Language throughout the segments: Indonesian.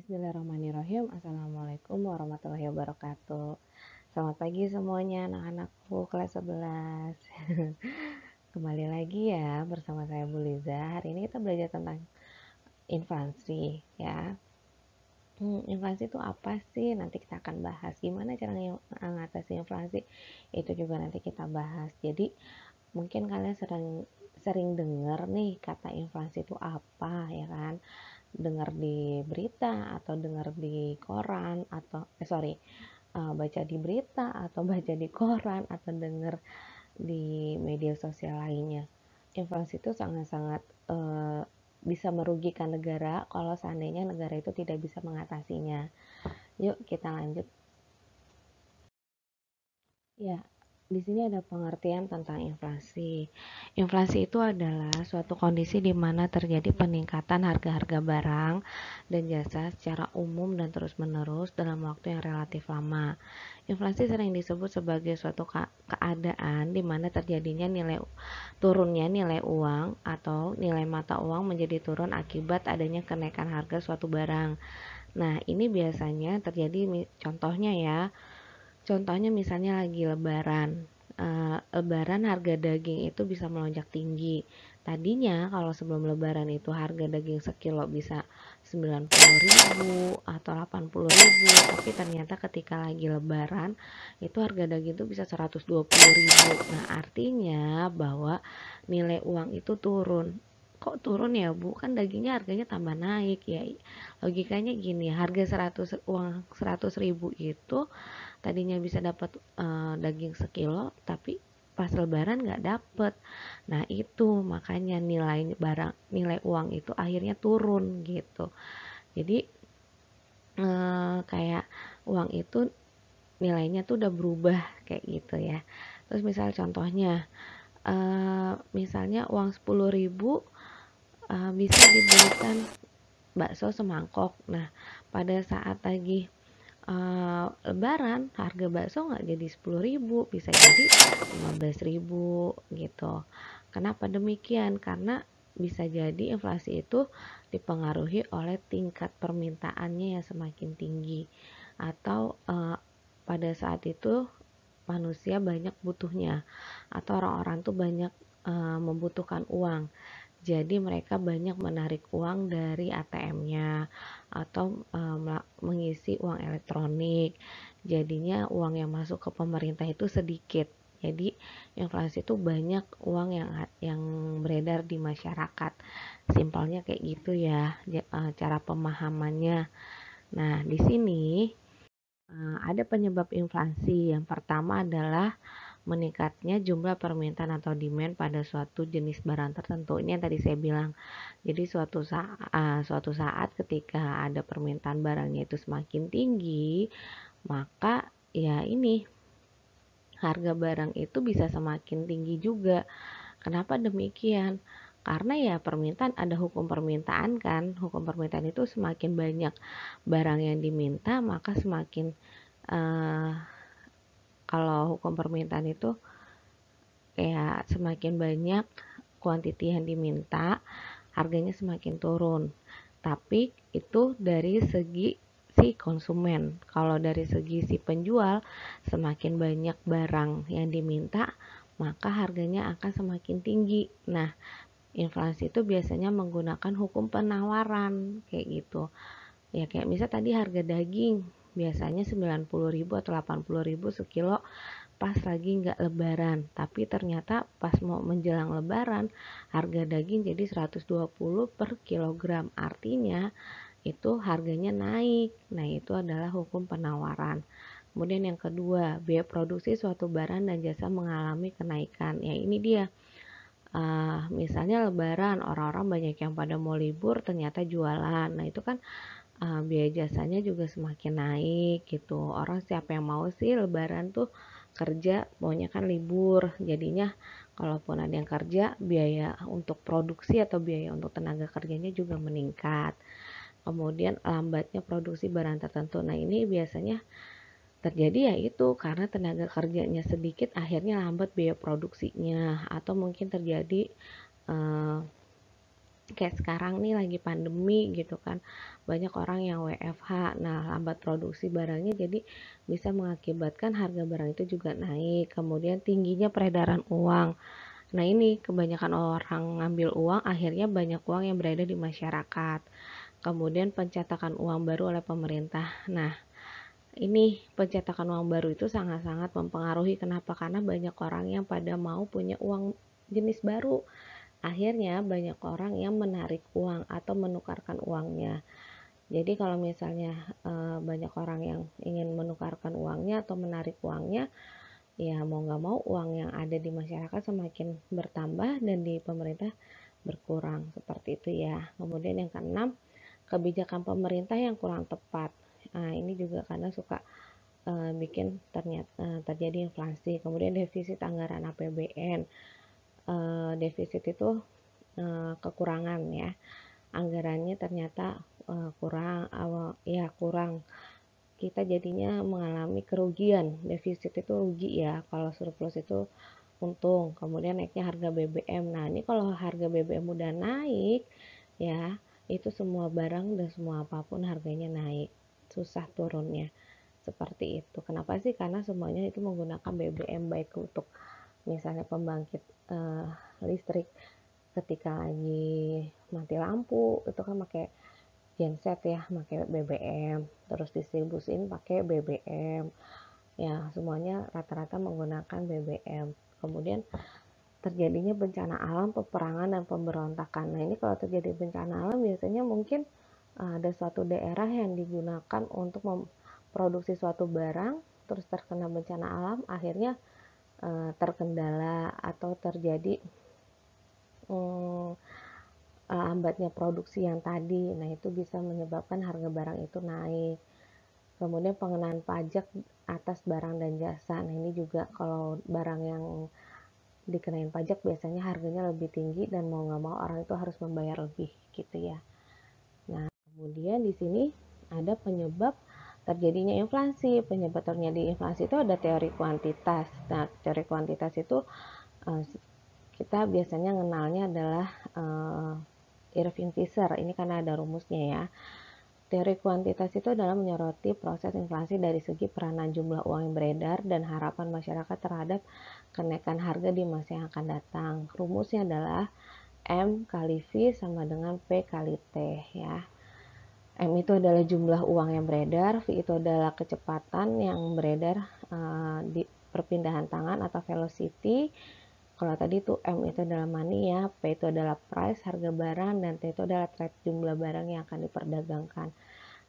Bismillahirrahmanirrahim. Assalamualaikum warahmatullahi wabarakatuh. Selamat pagi semuanya anak-anakku kelas 11. Kembali lagi ya bersama saya Bu Liza. Hari ini kita belajar tentang inflasi ya. Inflasi itu apa sih? Nanti kita akan bahas gimana cara mengatasi inflasi. Itu juga nanti kita bahas. Jadi mungkin kalian sering dengar nih kata inflasi itu apa ya kan? Dengar di berita atau dengar di koran atau baca di berita atau baca di koran atau dengar di media sosial lainnya. Inflasi itu sangat-sangat bisa merugikan negara kalau seandainya negara itu tidak bisa mengatasinya. Yuk kita lanjut. Ya, di sini ada pengertian tentang inflasi. Inflasi itu adalah suatu kondisi di mana terjadi peningkatan harga-harga barang dan jasa secara umum dan terus-menerus dalam waktu yang relatif lama. Inflasi sering disebut sebagai suatu keadaan di mana terjadinya turunnya nilai uang atau nilai mata uang menjadi turun akibat adanya kenaikan harga suatu barang. Nah, ini biasanya terjadi contohnya ya. Contohnya misalnya lagi lebaran. Lebaran harga daging itu bisa melonjak tinggi. Tadinya kalau sebelum lebaran itu harga daging sekilo bisa 90.000 atau 80.000, tapi ternyata ketika lagi lebaran itu harga daging itu bisa 120.000. Nah, artinya bahwa nilai uang itu turun. Kok turun ya Bu? Kan dagingnya harganya tambah naik ya. Logikanya gini, harga 100.000 itu tadinya bisa dapat daging sekilo tapi pas lebaran nggak dapet. Nah itu makanya nilai uang itu akhirnya turun gitu. Jadi kayak uang itu nilainya tuh udah berubah kayak gitu ya. Terus misal contohnya misalnya uang 10.000 bisa dibelikan bakso semangkok. Nah pada saat lagi lebaran harga bakso nggak jadi 10.000, bisa jadi 15.000 gitu. Kenapa demikian? Karena bisa jadi inflasi itu dipengaruhi oleh tingkat permintaannya yang semakin tinggi atau pada saat itu manusia banyak butuhnya atau orang-orang tuh banyak membutuhkan uang. Jadi mereka banyak menarik uang dari ATM-nya atau mengisi uang elektronik. Jadinya uang yang masuk ke pemerintah itu sedikit. Jadi inflasi itu banyak uang yang beredar di masyarakat. Simpelnya kayak gitu ya, cara pemahamannya. Nah, di sini ada penyebab inflasi. Yang pertama adalah meningkatnya jumlah permintaan atau demand pada suatu jenis barang tertentu. Ini yang tadi saya bilang. Jadi suatu saat ketika ada permintaan barangnya itu semakin tinggi, maka ya ini harga barang itu bisa semakin tinggi juga. Kenapa demikian? Karena ya permintaan ada hukum permintaan kan. Hukum permintaan itu semakin banyak barang yang diminta, maka semakin uh, kalau hukum permintaan itu kayak semakin banyak kuantiti yang diminta, harganya semakin turun. Tapi itu dari segi si konsumen. Kalau dari segi si penjual, semakin banyak barang yang diminta, maka harganya akan semakin tinggi. Nah, inflasi itu biasanya menggunakan hukum penawaran kayak gitu. Ya kayak misal tadi harga daging biasanya 90.000 atau 80.000 sekilo pas lagi nggak lebaran, tapi ternyata pas mau menjelang lebaran harga daging jadi 120 per kilogram, artinya itu harganya naik. Nah itu adalah hukum penawaran. Kemudian yang kedua, biaya produksi suatu barang dan jasa mengalami kenaikan. Ya ini dia, misalnya lebaran orang-orang banyak yang pada mau libur ternyata jualan. Nah itu kan biaya jasanya juga semakin naik gitu. Orang siapa yang mau sih lebaran tuh kerja, maunya kan libur. Jadinya kalaupun ada yang kerja, biaya untuk produksi atau biaya untuk tenaga kerjanya juga meningkat. Kemudian lambatnya produksi barang tertentu. Nah ini biasanya terjadi ya itu karena tenaga kerjanya sedikit, akhirnya lambat biaya produksinya, atau mungkin terjadi eh, kayak sekarang nih lagi pandemi gitu kan, banyak orang yang WFH. Nah, lambat produksi barangnya jadi bisa mengakibatkan harga barang itu juga naik. Kemudian tingginya peredaran uang. Nah, ini kebanyakan orang ngambil uang, akhirnya banyak uang yang berada di masyarakat. Kemudian pencetakan uang baru oleh pemerintah. Nah, ini pencetakan uang baru itu sangat-sangat mempengaruhi. Kenapa? Karena banyak orang yang pada mau punya uang jenis baru. Akhirnya banyak orang yang menarik uang atau menukarkan uangnya. Jadi kalau misalnya banyak orang yang ingin menukarkan uangnya atau menarik uangnya, ya mau nggak mau uang yang ada di masyarakat semakin bertambah dan di pemerintah berkurang, seperti itu ya. Kemudian yang keenam, kebijakan pemerintah yang kurang tepat. Nah, ini juga karena suka bikin terjadi inflasi. Kemudian defisit anggaran APBN. Defisit itu kekurangan ya, anggarannya ternyata kurang, kita jadinya mengalami kerugian. Defisit itu rugi ya, kalau surplus itu untung. Kemudian naiknya harga BBM. Nah, ini kalau harga BBM udah naik ya, itu semua barang dan semua apapun harganya naik, susah turunnya, seperti itu. Kenapa sih? Karena semuanya itu menggunakan BBM, baik untuk misalnya pembangkit listrik ketika lagi mati lampu itu kan pakai genset ya, pakai BBM, terus distribusiin pakai BBM ya, semuanya rata-rata menggunakan BBM. Kemudian terjadinya bencana alam, peperangan dan pemberontakan. Nah, ini kalau terjadi bencana alam biasanya mungkin ada suatu daerah yang digunakan untuk memproduksi suatu barang, terus terkena bencana alam, akhirnya terkendala atau terjadi lambatnya produksi yang tadi. Nah, itu bisa menyebabkan harga barang itu naik. Kemudian pengenaan pajak atas barang dan jasa. Nah, ini juga kalau barang yang dikenain pajak biasanya harganya lebih tinggi dan mau nggak mau orang itu harus membayar lebih gitu ya. Nah, kemudian di sini ada penyebab terjadinya inflasi. Penyebab terjadi inflasi itu ada teori kuantitas. Nah, teori kuantitas itu kita biasanya kenalnya adalah Irving Fisher. Ini karena ada rumusnya ya. Teori kuantitas itu adalah menyoroti proses inflasi dari segi peranan jumlah uang yang beredar dan harapan masyarakat terhadap kenaikan harga di masa yang akan datang. Rumusnya adalah M kali V sama dengan P kali T ya. M itu adalah jumlah uang yang beredar, V itu adalah kecepatan yang beredar di perpindahan tangan atau velocity. Kalau tadi itu M itu adalah money ya, P itu adalah price, harga barang, dan T itu adalah trade, jumlah barang yang akan diperdagangkan.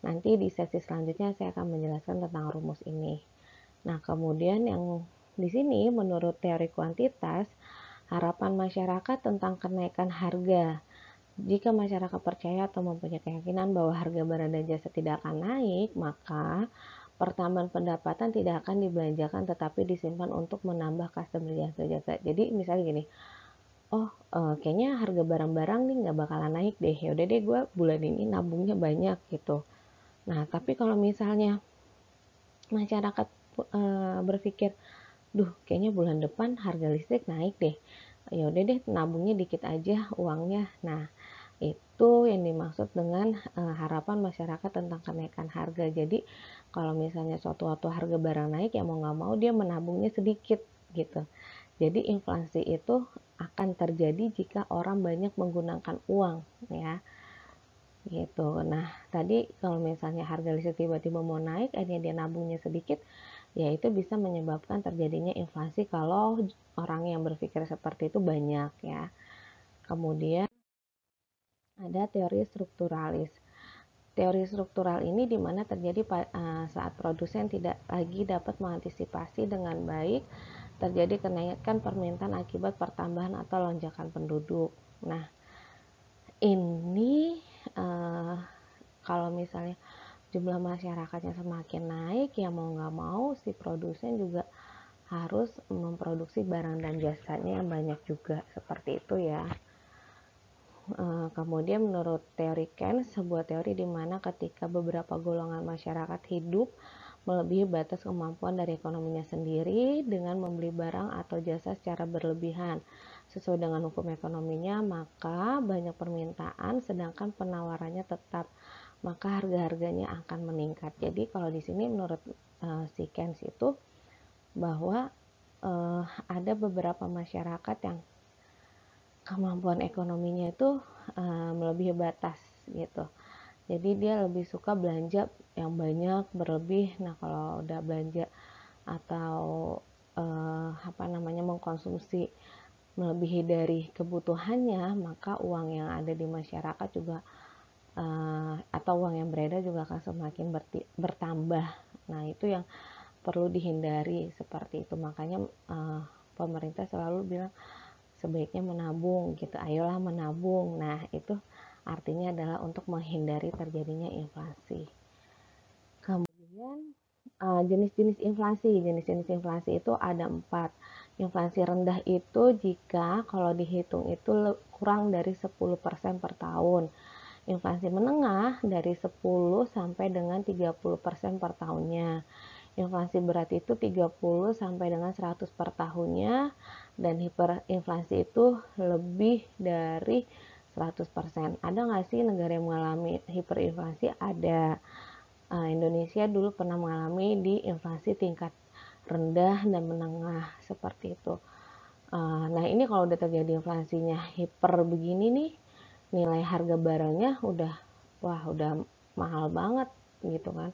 Nanti di sesi selanjutnya saya akan menjelaskan tentang rumus ini. Nah, kemudian yang di sini menurut teori kuantitas, harapan masyarakat tentang kenaikan harga. Jika masyarakat percaya atau mempunyai keyakinan bahwa harga barang dan jasa tidak akan naik, maka pertambahan pendapatan tidak akan dibelanjakan tetapi disimpan untuk menambah kas pembelian jasa. Jadi misalnya gini, kayaknya harga barang-barang nih nggak bakalan naik deh, yaudah deh gue bulan ini nabungnya banyak gitu. Nah, tapi kalau misalnya masyarakat berpikir, duh kayaknya bulan depan harga listrik naik deh, ya udah deh nabungnya dikit aja uangnya. Nah, itu yang dimaksud dengan harapan masyarakat tentang kenaikan harga. Jadi kalau misalnya suatu waktu harga barang naik, ya mau nggak mau dia menabungnya sedikit gitu. Jadi inflasi itu akan terjadi jika orang banyak menggunakan uang ya gitu. Nah, tadi kalau misalnya harga listrik tiba-tiba mau naik, akhirnya dia nabungnya sedikit, ya itu bisa menyebabkan terjadinya inflasi kalau orang yang berpikir seperti itu banyak ya. Kemudian ada teori strukturalis. Teori struktural ini di mana terjadi saat produsen tidak lagi dapat mengantisipasi dengan baik terjadi kenaikan permintaan akibat pertambahan atau lonjakan penduduk. Nah, ini kalau misalnya jumlah masyarakatnya semakin naik, ya mau nggak mau si produsen juga harus memproduksi barang dan jasanya yang banyak juga, seperti itu ya. Kemudian menurut teori Keynes, sebuah teori di mana ketika beberapa golongan masyarakat hidup melebihi batas kemampuan dari ekonominya sendiri dengan membeli barang atau jasa secara berlebihan. Sesuai dengan hukum ekonominya, maka banyak permintaan sedangkan penawarannya tetap, maka harga-harganya akan meningkat. Jadi kalau di sini menurut si Keynes itu bahwa ada beberapa masyarakat yang kemampuan ekonominya itu melebihi batas gitu. Jadi dia lebih suka belanja yang banyak berlebih. Nah kalau udah belanja atau mengkonsumsi melebihi dari kebutuhannya, maka uang yang ada di masyarakat juga atau uang yang beredar juga akan semakin bertambah. Nah itu yang perlu dihindari seperti itu. Makanya pemerintah selalu bilang sebaiknya menabung gitu, ayolah menabung. Nah itu artinya adalah untuk menghindari terjadinya inflasi. Kemudian jenis-jenis inflasi itu ada 4. Inflasi rendah itu jika kalau dihitung itu kurang dari 10% per tahun. Inflasi menengah dari 10 sampai dengan 30% per tahunnya. Inflasi berat itu 30 sampai dengan 100 per tahunnya, dan hiperinflasi itu lebih dari 100%. Ada nggak sih negara yang mengalami hiperinflasi? Ada. Indonesia dulu pernah mengalami di inflasi tingkat rendah dan menengah seperti itu. Nah ini kalau udah terjadi inflasinya hiper begini nih, nilai harga barangnya udah mahal banget gitu kan.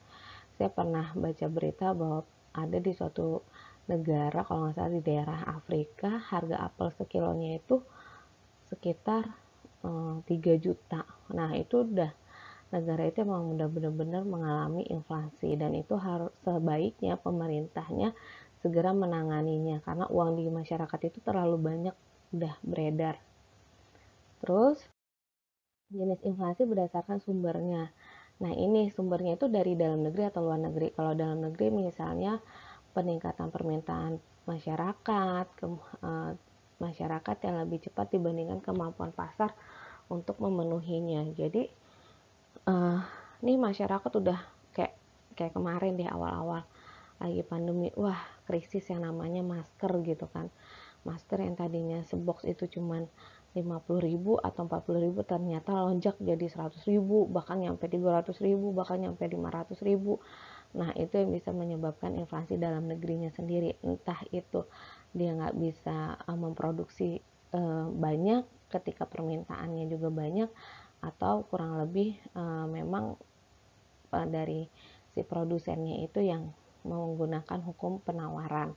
Saya pernah baca berita bahwa ada di suatu negara, kalau nggak salah di daerah Afrika, harga apel sekilonya itu sekitar 3 juta. Nah itu udah negara itu emang udah benar-benar mengalami inflasi, dan itu harus sebaiknya pemerintahnya segera menanganinya karena uang di masyarakat itu terlalu banyak udah beredar. Terus jenis inflasi berdasarkan sumbernya. Nah ini sumbernya itu dari dalam negeri atau luar negeri. Kalau dalam negeri misalnya peningkatan permintaan masyarakat, masyarakat yang lebih cepat dibandingkan kemampuan pasar untuk memenuhinya. Jadi ini masyarakat udah kayak kayak kemarin di awal-awal lagi pandemi, wah krisis yang namanya masker gitu kan. Masker yang tadinya sebox itu cuman 50.000 atau 40.000 ternyata lonjak jadi 100.000, bahkan nyampe 300.000, bahkan nyampe 500.000. Nah itu yang bisa menyebabkan inflasi dalam negerinya sendiri. Entah itu dia nggak bisa memproduksi banyak ketika permintaannya juga banyak, atau kurang lebih memang dari si produsennya itu yang menggunakan hukum penawaran.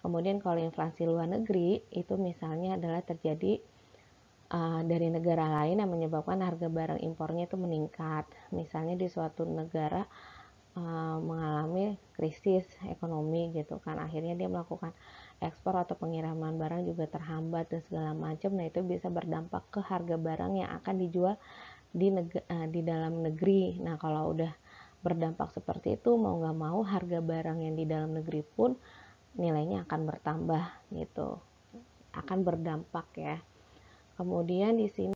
Kemudian kalau inflasi luar negeri itu misalnya adalah terjadi dari negara lain yang menyebabkan harga barang impornya itu meningkat. Misalnya di suatu negara mengalami krisis ekonomi gitu kan, akhirnya dia melakukan ekspor atau pengiriman barang juga terhambat dan segala macam. Nah itu bisa berdampak ke harga barang yang akan dijual di dalam negeri. Nah kalau udah berdampak seperti itu, mau nggak mau harga barang yang di dalam negeri pun nilainya akan bertambah gitu, akan berdampak ya. Kemudian di sini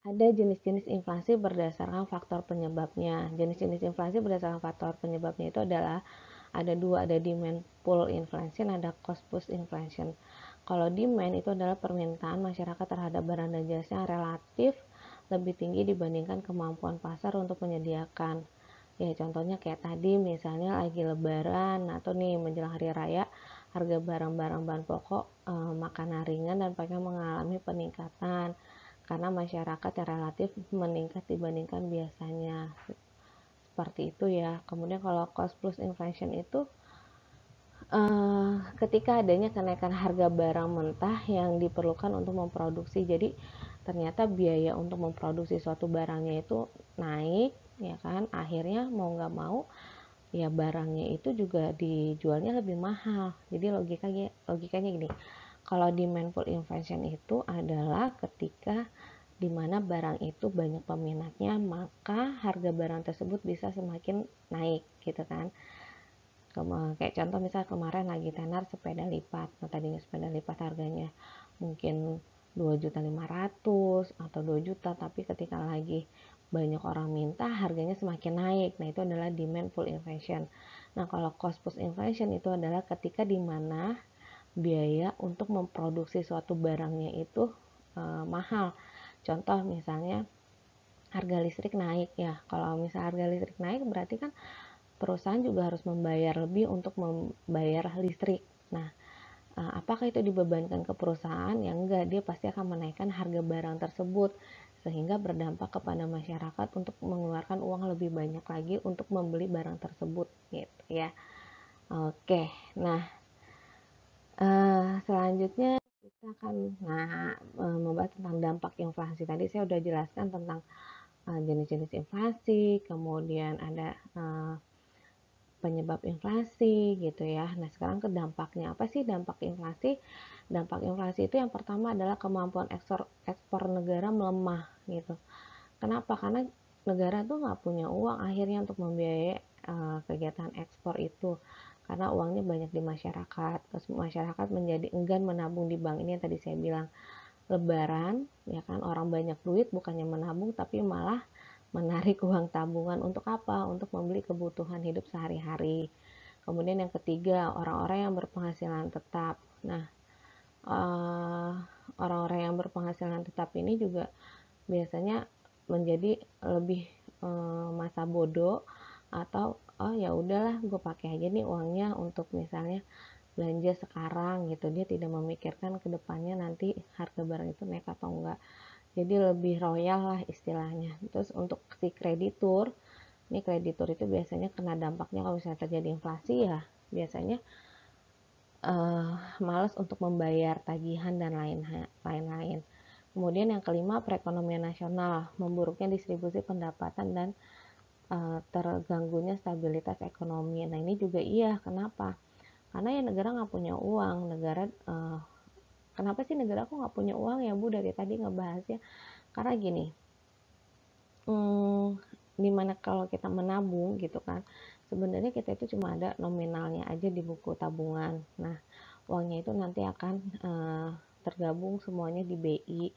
ada jenis-jenis inflasi berdasarkan faktor penyebabnya. Jenis-jenis inflasi berdasarkan faktor penyebabnya itu adalah ada dua, ada demand pull inflation, ada cost push inflation. Kalau demand itu adalah permintaan masyarakat terhadap barang dan jasa yang relatif lebih tinggi dibandingkan kemampuan pasar untuk menyediakan. Ya contohnya kayak tadi misalnya lagi lebaran atau nih menjelang hari raya, harga barang-barang bahan pokok, makanan ringan dan pakaian mengalami peningkatan karena masyarakat yang relatif meningkat dibandingkan biasanya. Seperti itu ya. Kemudian kalau cost plus inflation itu ketika adanya kenaikan harga barang mentah yang diperlukan untuk memproduksi. Jadi ternyata biaya untuk memproduksi suatu barangnya itu naik, ya kan? Akhirnya mau nggak mau ya barangnya itu juga dijualnya lebih mahal. Jadi logikanya gini, kalau demand pull inflation itu adalah ketika dimana barang itu banyak peminatnya, maka harga barang tersebut bisa semakin naik gitu kan. Kayak contoh misal kemarin lagi tenar sepeda lipat, nah tadinya sepeda lipat harganya mungkin 2.500.000 atau 2 juta, tapi ketika lagi banyak orang minta, harganya semakin naik. Nah, itu adalah demand pull inflation. Nah, kalau cost push inflation itu adalah ketika di mana biaya untuk memproduksi suatu barangnya itu mahal. Contoh misalnya harga listrik naik ya. Kalau misal harga listrik naik berarti kan perusahaan juga harus membayar lebih untuk membayar listrik. Nah, apakah itu dibebankan ke perusahaan? Ya enggak, dia pasti akan menaikkan harga barang tersebut sehingga berdampak kepada masyarakat untuk mengeluarkan uang lebih banyak lagi untuk membeli barang tersebut gitu ya. Oke, nah selanjutnya kita akan membahas tentang dampak inflasi. Tadi saya sudah jelaskan tentang jenis-jenis inflasi, kemudian ada penyebab inflasi gitu ya. Nah, sekarang ke dampaknya. Apa sih dampak inflasi? Dampak inflasi itu yang pertama adalah kemampuan ekspor negara melemah gitu. Kenapa? Karena negara tuh nggak punya uang akhirnya untuk membiayai kegiatan ekspor itu. Karena uangnya banyak di masyarakat. Terus masyarakat menjadi enggan menabung di bank. Ini yang tadi saya bilang. Lebaran, ya kan, orang banyak duit bukannya menabung tapi malah menarik uang tabungan untuk apa? Untuk membeli kebutuhan hidup sehari-hari. Kemudian yang ketiga, orang-orang yang berpenghasilan tetap. Nah, orang-orang yang berpenghasilan tetap ini juga biasanya menjadi lebih masa bodoh atau oh ya udahlah gue pakai aja nih uangnya untuk misalnya belanja sekarang gitu, dia tidak memikirkan kedepannya nanti harga barang itu naik atau enggak, jadi lebih royal lah istilahnya. Terus untuk si kreditur, ini kreditur itu biasanya kena dampaknya kalau misalnya terjadi inflasi ya biasanya malas untuk membayar tagihan dan lain-lain. Kemudian yang kelima, perekonomian nasional, memburuknya distribusi pendapatan dan terganggunya stabilitas ekonomi. Nah ini juga iya, kenapa? Karena ya negara nggak punya uang, kenapa sih negara aku nggak punya uang ya Bu, dari tadi ngebahasnya. Karena gini, dimana kalau kita menabung gitu kan, sebenarnya kita itu cuma ada nominalnya aja di buku tabungan. Nah, uangnya itu nanti akan tergabung semuanya di BI.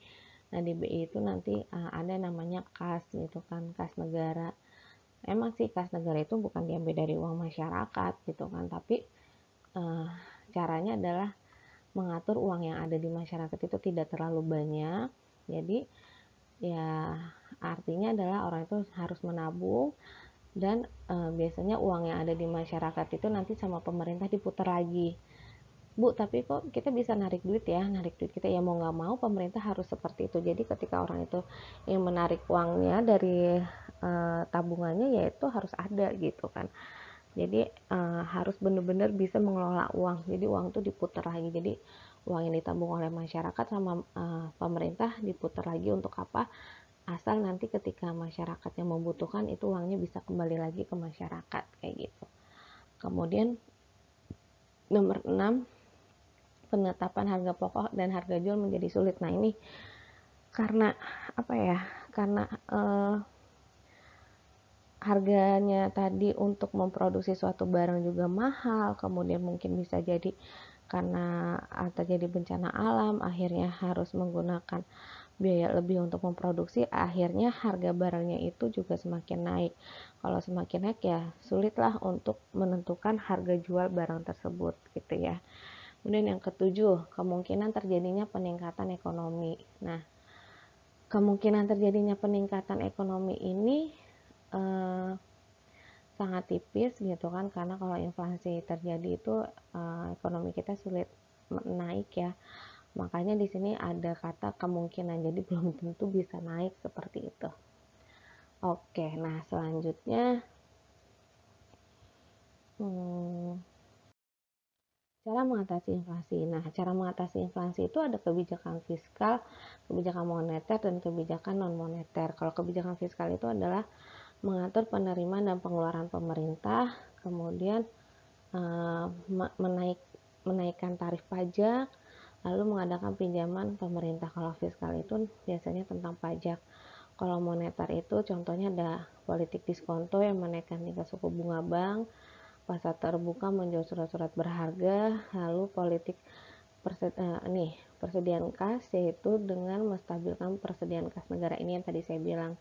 Nah, di BI itu nanti ada namanya kas gitu kan, kas negara. Emang sih kas negara itu bukan diambil dari uang masyarakat gitu kan, tapi caranya adalah mengatur uang yang ada di masyarakat itu tidak terlalu banyak. Jadi ya artinya adalah orang itu harus menabung dan biasanya uang yang ada di masyarakat itu nanti sama pemerintah diputar lagi. Bu, tapi kok kita bisa narik duit ya, narik duit kita ya mau nggak mau pemerintah harus seperti itu. Jadi ketika orang itu yang menarik uangnya dari tabungannya ya itu harus ada gitu kan. Jadi harus benar-benar bisa mengelola uang. Jadi uang itu diputar lagi. Jadi uang yang ditabung oleh masyarakat sama pemerintah diputar lagi untuk apa? Asal nanti ketika masyarakatnya membutuhkan itu uangnya bisa kembali lagi ke masyarakat kayak gitu. Kemudian nomor 6, penetapan harga pokok dan harga jual menjadi sulit. Nah ini karena apa ya? Karena harganya tadi untuk memproduksi suatu barang juga mahal, kemudian mungkin bisa jadi karena terjadi bencana alam, akhirnya harus menggunakan biaya lebih untuk memproduksi, akhirnya harga barangnya itu juga semakin naik. Kalau semakin naik ya sulitlah untuk menentukan harga jual barang tersebut gitu ya. Kemudian yang ketujuh, kemungkinan terjadinya peningkatan ekonomi. Nah, kemungkinan terjadinya peningkatan ekonomi ini sangat tipis gitu kan, karena kalau inflasi terjadi itu ekonomi kita sulit naik ya. Makanya di sini ada kata kemungkinan, jadi belum tentu bisa naik seperti itu. Oke, nah selanjutnya cara mengatasi inflasi. Nah, cara mengatasi inflasi itu ada kebijakan fiskal, kebijakan moneter, dan kebijakan non moneter. Kalau kebijakan fiskal itu adalah mengatur penerimaan dan pengeluaran pemerintah, kemudian menaikkan tarif pajak, lalu mengadakan pinjaman pemerintah. Kalau fiskal itu biasanya tentang pajak. Kalau moneter itu contohnya ada politik diskonto yang menaikkan tingkat suku bunga bank, pasar terbuka menjual surat-surat berharga, lalu politik persediaan kas, yaitu dengan menstabilkan persediaan kas negara. Ini yang tadi saya bilang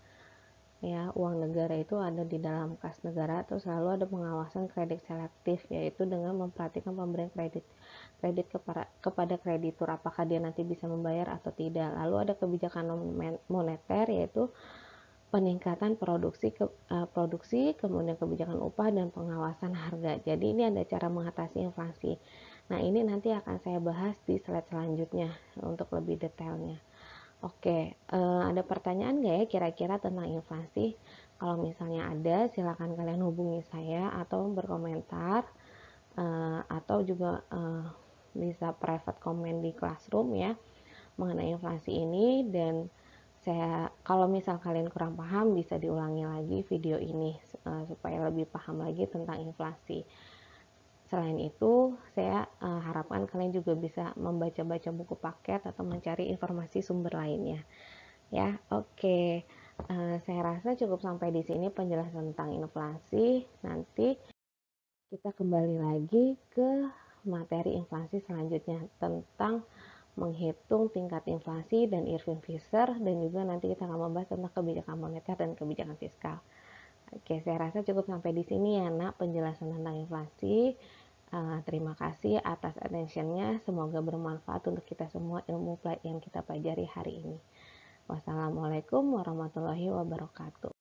ya, uang negara itu ada di dalam kas negara, atau selalu ada pengawasan kredit selektif, yaitu dengan memperhatikan pemberian kredit kepada kreditur, apakah dia nanti bisa membayar atau tidak. Lalu ada kebijakan moneter, yaitu peningkatan produksi, kemudian kebijakan upah dan pengawasan harga. Jadi ini ada cara mengatasi inflasi. Nah, ini nanti akan saya bahas di slide selanjutnya untuk lebih detailnya. Oke, ada pertanyaan nggak ya kira-kira tentang inflasi? Kalau misalnya ada, silakan kalian hubungi saya atau berkomentar, atau juga bisa private comment di Classroom ya mengenai inflasi ini. Dan saya, kalau misal kalian kurang paham, bisa diulangi lagi video ini supaya lebih paham lagi tentang inflasi. Selain itu, saya harapkan kalian juga bisa membaca-baca buku paket atau mencari informasi sumber lainnya. Ya, oke. Saya rasa cukup sampai di sini penjelasan tentang inflasi. Nanti kita kembali lagi ke materi inflasi selanjutnya tentang menghitung tingkat inflasi dan Irving Fisher, dan juga nanti kita akan membahas tentang kebijakan moneter dan kebijakan fiskal. Oke, saya rasa cukup sampai di sini ya, Nak, penjelasan tentang inflasi. Terima kasih atas attentionnya. Semoga bermanfaat untuk kita semua ilmu yang kita pelajari hari ini. Wassalamualaikum warahmatullahi wabarakatuh.